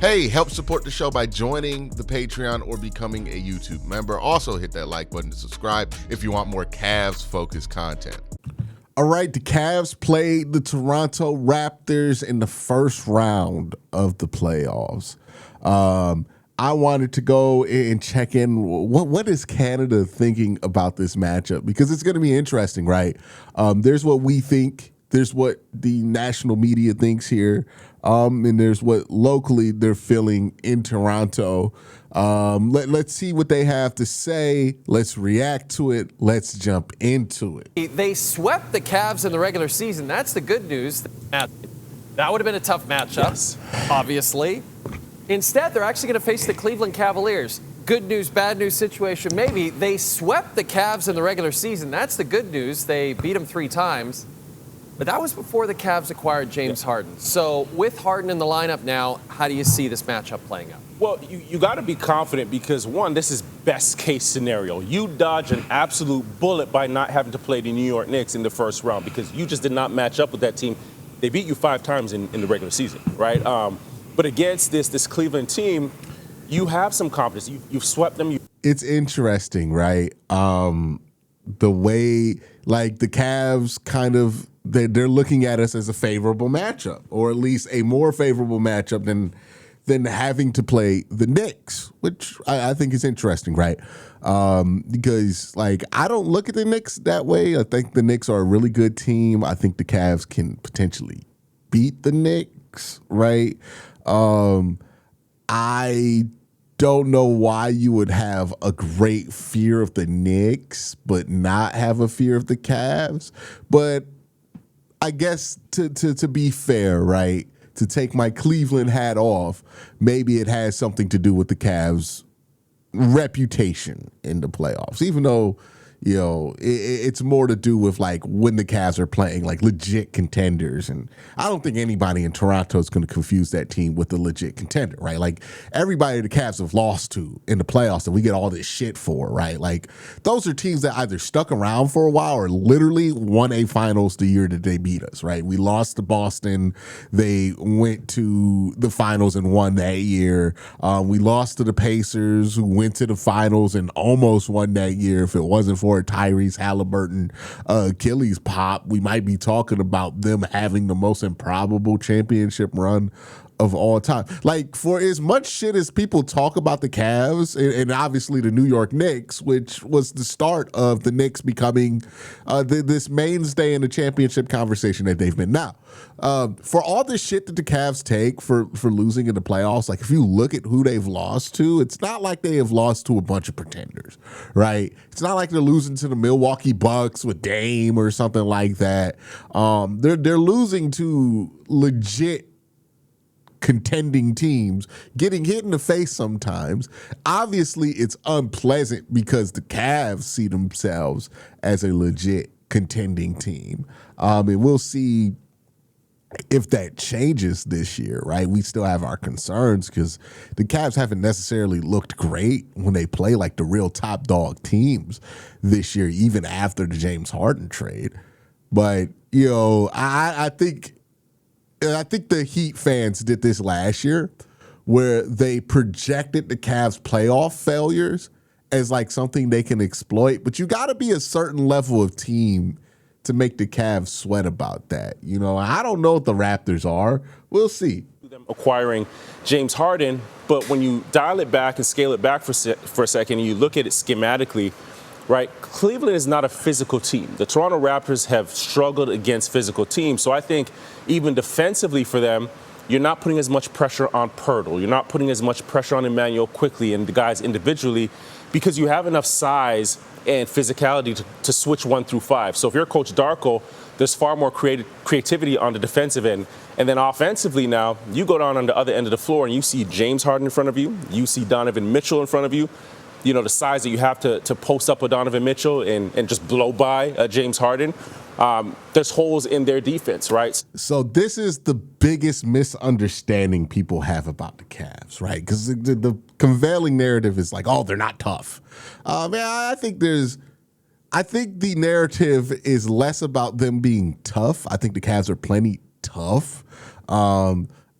Hey, help support the show by joining the Patreon or becoming a YouTube member. Also hit that like button to subscribe if you want more Cavs-focused content. All right, the Cavs played the Toronto Raptors in the first round of the playoffs. I wanted to go and check in. What is Canada thinking about this matchup? Because it's going to be interesting, right? There's what we think. There's what the national media thinks here. And there's what locally they're feeling in Toronto. Let's see what they have to say. Let's react to it. Let's jump into it. They swept the Cavs in the regular season. That's the good news. That would have been a tough matchup, yes, obviously. Instead, they're actually going to face the Cleveland Cavaliers. Good news, bad news situation, maybe. They swept the Cavs in the regular season. That's the good news. They beat them 3 times. But that was before the Cavs acquired James Harden. So with Harden in the lineup now, how do you see this matchup playing out? Well, you got to be confident because, one, this is best case scenario. You dodge an absolute bullet by not having to play the New York Knicks in the first round because you just did not match up with that team. They beat you 5 times in the regular season, right? But against this Cleveland team, you have some confidence. You've swept them. It's interesting, right? The way, like, the Cavs kind of, they're looking at us as a favorable matchup, or at least a more favorable matchup than having to play the Knicks, which I think is interesting, right? Because, like, I don't look at the Knicks that way. I think the Knicks are a really good team. I think the Cavs can potentially beat the Knicks, right? I don't know why you would have a great fear of the Knicks but not have a fear of the Cavs. But I guess to be fair, right, to take my Cleveland hat off, maybe it has something to do with the Cavs' reputation in the playoffs, even though, you know, it's more to do with, like, when the Cavs are playing, like, legit contenders. And I don't think anybody in Toronto is going to confuse that team with a legit contender, right? Like, everybody the Cavs have lost to in the playoffs that we get all this shit for, right? Like, those are teams that either stuck around for a while or literally won a finals the year that they beat us, right? We lost to Boston. They went to the finals and won that year. We lost to the Pacers, who went to the finals and almost won that year. If it wasn't for Tyrese Halliburton Achilles pop, we might be talking about them having the most improbable championship run of all time. Like, for as much shit as people talk about the Cavs and obviously the New York Knicks, which was the start of the Knicks becoming this mainstay in the championship conversation that they've been now. For all the shit that the Cavs take for losing in the playoffs, like, if you look at who they've lost to, it's not like they have lost to a bunch of pretenders, right? It's not like they're losing to the Milwaukee Bucks with Dame or something like that. They're losing to legit contending teams, getting hit in the face sometimes. Obviously, it's unpleasant because the Cavs see themselves as a legit contending team. And we'll see if that changes this year, right? We still have our concerns because the Cavs haven't necessarily looked great when they play like the real top dog teams this year, even after the James Harden trade. But, you know, I think the Heat fans did this last year where they projected the Cavs' playoff failures as like something they can exploit. But you got to be a certain level of team to make the Cavs sweat about that. You know, I don't know what the Raptors are. We'll see. Them acquiring James Harden, but when you dial it back and scale it back for a second and you look at it schematically, right, Cleveland is not a physical team. The Toronto Raptors have struggled against physical teams. So I think even defensively for them, you're not putting as much pressure on Pirtle. You're not putting as much pressure on Emmanuel quickly and the guys individually because you have enough size and physicality to switch 1 through 5. So if you're Coach Darko, there's far more creativity on the defensive end. And then offensively now, you go down on the other end of the floor and you see James Harden in front of you. You see Donovan Mitchell in front of you. You know, the size that you have to post up with Donovan Mitchell and just blow by James Harden. There's holes in their defense, right? So this is the biggest misunderstanding people have about the Cavs, right? Because the prevailing narrative is like, oh, they're not tough. I think the narrative is less about them being tough. I think the Cavs are plenty tough.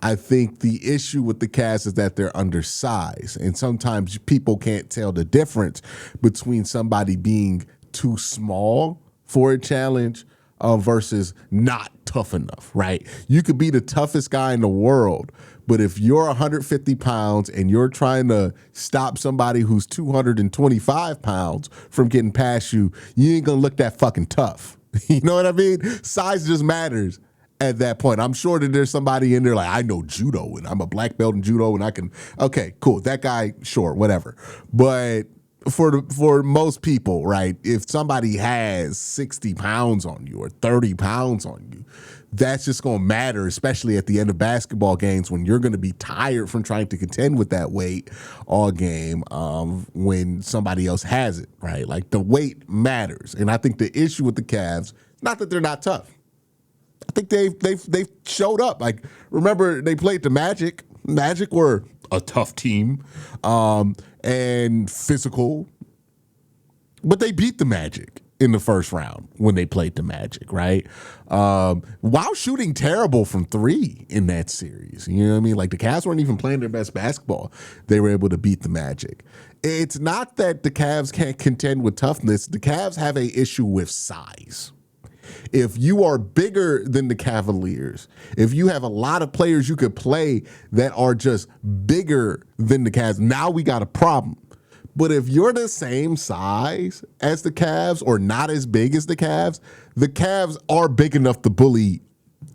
I think the issue with the Cavs is that they're undersized, and sometimes people can't tell the difference between somebody being too small for a challenge versus not tough enough, right? You could be the toughest guy in the world, but if you're 150 pounds and you're trying to stop somebody who's 225 pounds from getting past you, you ain't gonna look that fucking tough. You know what I mean? Size just matters at that point. I'm sure that there's somebody in there like, I know judo and I'm a black belt in judo and I can, okay, cool. That guy, sure, whatever. But for most people, right, if somebody has 60 pounds on you or 30 pounds on you, that's just going to matter, especially at the end of basketball games when you're going to be tired from trying to contend with that weight all game when somebody else has it, right? Like the weight matters. And I think the issue with the Cavs, not that they're not tough. I think they've showed up. Like, remember, they played the Magic. Magic were a tough team and physical, but they beat the Magic in the first round when they played the Magic, right? While shooting terrible from three in that series. You know what I mean? Like, the Cavs weren't even playing their best basketball. They were able to beat the Magic. It's not that the Cavs can't contend with toughness. The Cavs have an issue with size. If you are bigger than the Cavaliers, if you have a lot of players you could play that are just bigger than the Cavs, now we got a problem. But if you're the same size as the Cavs or not as big as the Cavs are big enough to bully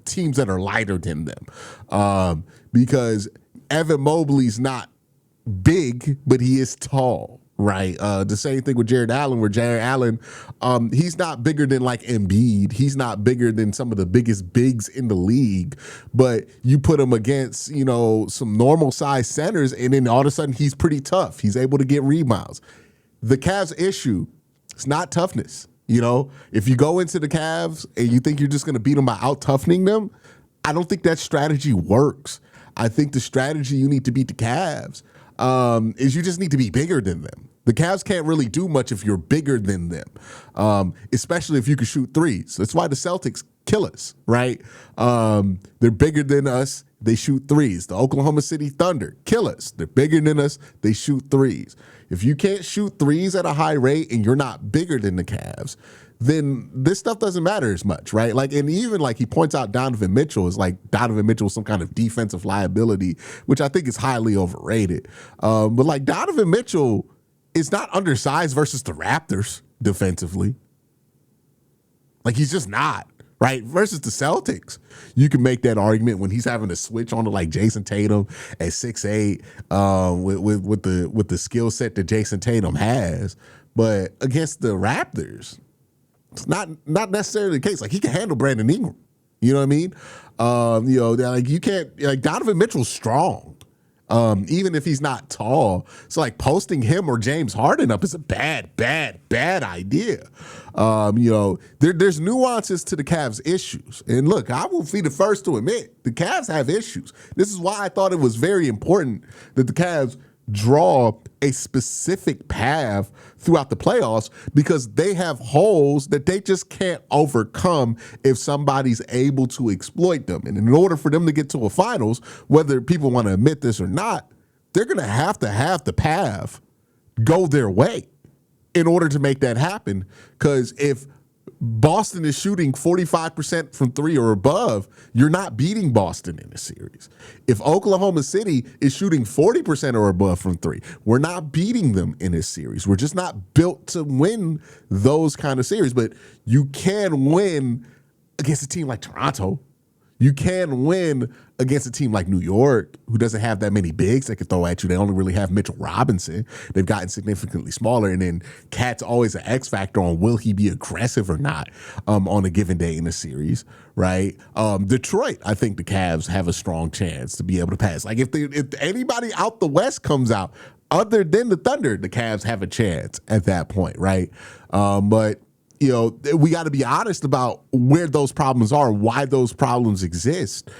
teams that are lighter than them. Because Evan Mobley's not big, but he is tall. Right. The same thing with Jared Allen, where Jared Allen, he's not bigger than like Embiid. He's not bigger than some of the biggest bigs in the league. But you put him against, you know, some normal size centers, and then all of a sudden he's pretty tough. He's able to get rebounds. The Cavs' issue, it's not toughness. You know, if you go into the Cavs and you think you're just going to beat them by out-toughening them, I don't think that strategy works. I think the strategy you need to beat the Cavs is you just need to be bigger than them. The Cavs can't really do much if you're bigger than them, especially if you can shoot threes. That's why the Celtics kill us, right? They're bigger than us. They shoot threes. The Oklahoma City Thunder kill us. They're bigger than us. They shoot threes. If you can't shoot threes at a high rate and you're not bigger than the Cavs, then this stuff doesn't matter as much, right? Like, and even like he points out Donovan Mitchell is like Donovan Mitchell is some kind of defensive liability, which I think is highly overrated. But like Donovan Mitchell is not undersized versus the Raptors defensively. Like, he's just not, right? Versus the Celtics, you can make that argument when he's having to switch on to like Jason Tatum at 6'8", with the skill set that Jason Tatum has. But against the Raptors, it's not necessarily the case. Like, he can handle Brandon Ingram. You know what I mean? You know, like you can't, like Donovan Mitchell's strong. Even if he's not tall. So like posting him or James Harden up is a bad idea. You know, there's nuances to the Cavs' issues. And look, I will be the first to admit the Cavs have issues. This is why I thought it was very important that the Cavs draw a specific path throughout the playoffs, because they have holes that they just can't overcome if somebody's able to exploit them. And in order for them to get to a finals, whether people want to admit this or not, they're going to have the path go their way in order to make that happen. Because if Boston is shooting 45% from three or above, you're not beating Boston in a series. If Oklahoma City is shooting 40% or above from three, we're not beating them in a series. We're just not built to win those kind of series. But you can win against a team like Toronto. You can win against a team like New York, who doesn't have that many bigs they can throw at you. They only really have Mitchell Robinson. They've gotten significantly smaller. And then Cat's always an X factor on will he be aggressive or not on a given day in a series, right? Detroit, I think the Cavs have a strong chance to be able to pass. Like if anybody out the West comes out, other than the Thunder, the Cavs have a chance at that point, right? But you know, we got to be honest about where those problems are, why those problems exist.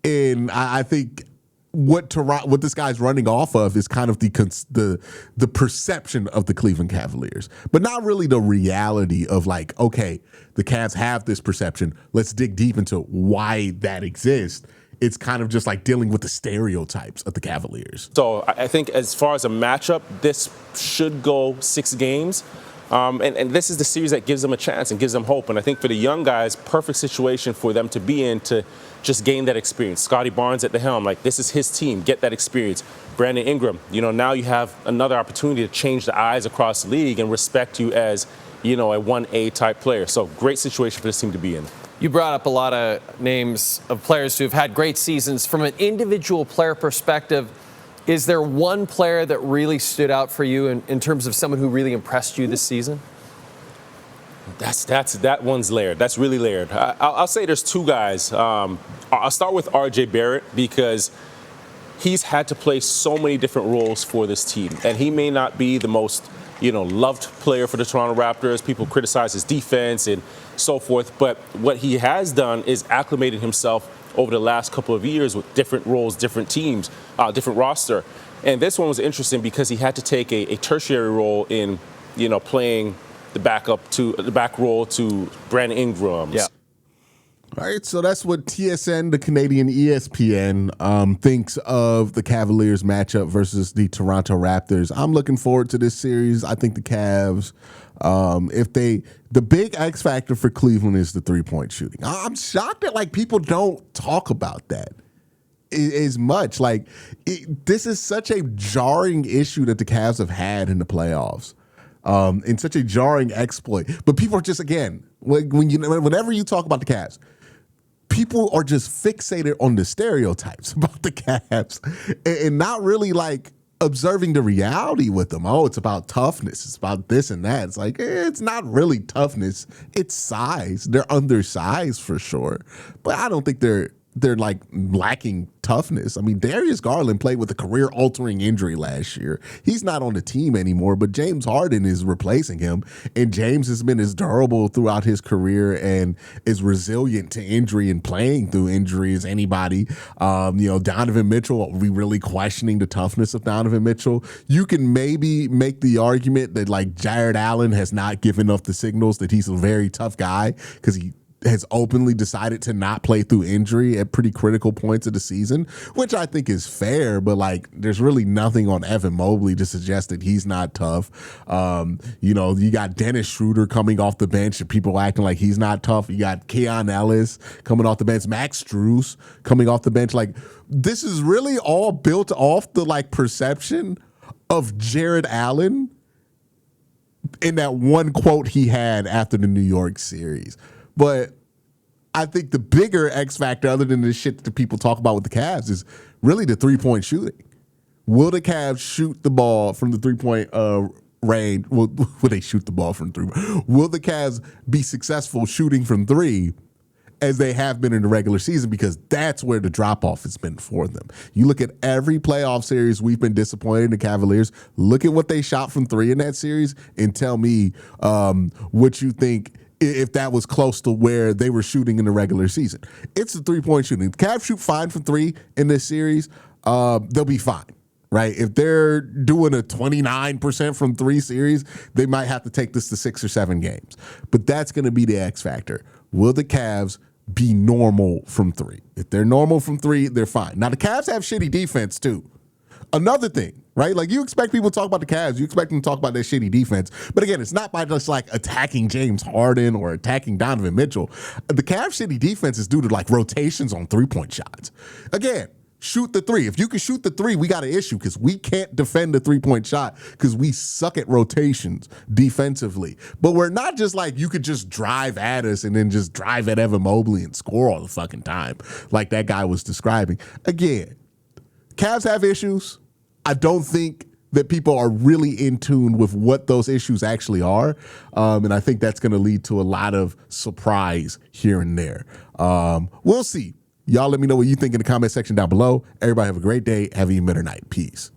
And I think what this guy's running off of is kind of the perception of the Cleveland Cavaliers, but not really the reality of like, okay, the Cavs have this perception. Let's dig deep into why that exists it's kind of just like dealing with the stereotypes of the Cavaliers. So I think as far as a matchup, this should go 6 games. And this is the series that gives them a chance and gives them hope. And I think for the young guys, perfect situation for them to be in to just gain that experience. Scotty Barnes at the helm, like this is his team, get that experience. Brandon Ingram, now you have another opportunity to change the eyes across the league and respect you as, a 1A type player. So great situation for this team to be in. You brought up a lot of names of players who have had great seasons. From an individual player perspective, is there one player that really stood out for you in terms of someone who really impressed you this season? That one's layered. That's really layered. I'll say there's 2 guys. I'll start with R.J. Barrett because he's had to play so many different roles for this team, and he may not be the most loved player for the Toronto Raptors. People criticize his defense and so forth, but what he has done is acclimated himself over the last couple of years with different roles, different teams, different roster. And this one was interesting because he had to take a tertiary role in, playing the back role to Brandon Ingram. Yeah. All right, so that's what TSN, the Canadian ESPN, thinks of the Cavaliers matchup versus the Toronto Raptors. I'm looking forward to this series. I think the Cavs, the big X factor for Cleveland is the 3-point shooting. I'm shocked that people don't talk about that as much. This is such a jarring issue that the Cavs have had in the playoffs. And such a jarring exploit. But people are just, again, whenever you talk about the Cavs, people are just fixated on the stereotypes about the Cavs and not really observing the reality with them. Oh, it's about toughness. It's about this and that. It's it's not really toughness. It's size. They're undersized for sure. But I don't think they're lacking toughness. I mean, Darius Garland played with a career-altering injury last year. He's not on the team anymore, but James Harden is replacing him, and James has been as durable throughout his career and as resilient to injury and playing through injury as anybody. Donovan Mitchell, are we really questioning the toughness of Donovan Mitchell? You can maybe make the argument that Jared Allen has not given off the signals that he's a very tough guy because he has openly decided to not play through injury at pretty critical points of the season, which I think is fair, but there's really nothing on Evan Mobley to suggest that he's not tough. You got Dennis Schroeder coming off the bench and people acting like he's not tough. You got Keon Ellis coming off the bench, Max Strus coming off the bench. This is really all built off the perception of Jared Allen in that one quote he had after the New York series. But I think the bigger X factor, other than the shit that people talk about with the Cavs, is really the 3-point shooting. Will the Cavs shoot the ball from the 3-point range? Will they shoot the ball from 3? Will the Cavs be successful shooting from 3 as they have been in the regular season? Because that's where the drop-off has been for them. You look at every playoff series we've been disappointed in the Cavaliers. Look at what they shot from 3 in that series and tell me what you think if that was close to where they were shooting in the regular season. It's the 3-point shooting. The Cavs shoot fine from 3 in this series. They'll be fine, right? If they're doing a 29% from 3 series, they might have to take this to 6 or 7 games. But that's going to be the X factor. Will the Cavs be normal from 3? If they're normal from 3, they're fine. Now, the Cavs have shitty defense, too. Another thing, right? You expect people to talk about the Cavs. You expect them to talk about their shitty defense. But again, it's not by just attacking James Harden or attacking Donovan Mitchell. The Cavs' shitty defense is due to rotations on 3-point shots. Again, shoot the 3. If you can shoot the 3, we got an issue because we can't defend the 3-point shot because we suck at rotations defensively. But we're not just you could just drive at us and then just drive at Evan Mobley and score all the fucking time like that guy was describing. Again, Cavs have issues. I don't think that people are really in tune with what those issues actually are. And I think that's going to lead to a lot of surprise here and there. We'll see. Y'all let me know what you think in the comment section down below. Everybody have a great day. Have a better night. Peace.